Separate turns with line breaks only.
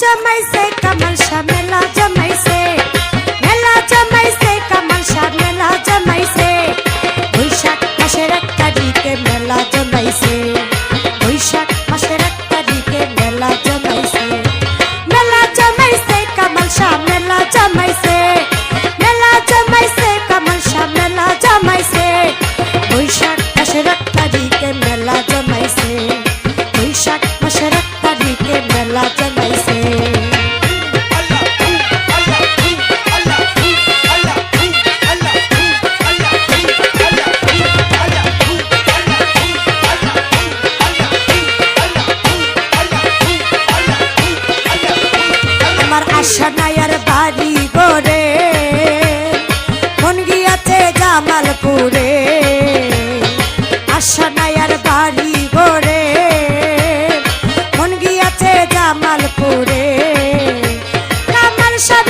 जमाइसे कमल शाह मेला जमाइसे कमल शाह मेला जमाइसे बैशाख मासेर 1 तारिखे मेला जमाइसे बैशाख मासेर 1 तारिखे मेला जमाइसे कमल शाह मेला जमाइसे कमल शाह मेला जमाइसे बैशाख मासेर 1 तारिखे मेला जमाइसे बैशाख मासेर 1 तारिखे मेला जमाइसे আশানায়ার বাড়ি গরে মন গিয়াছে জামালপুরে আশানায়ার বাড়ি গরে মন গিয়াছে জামালপুরে কামাল শাহ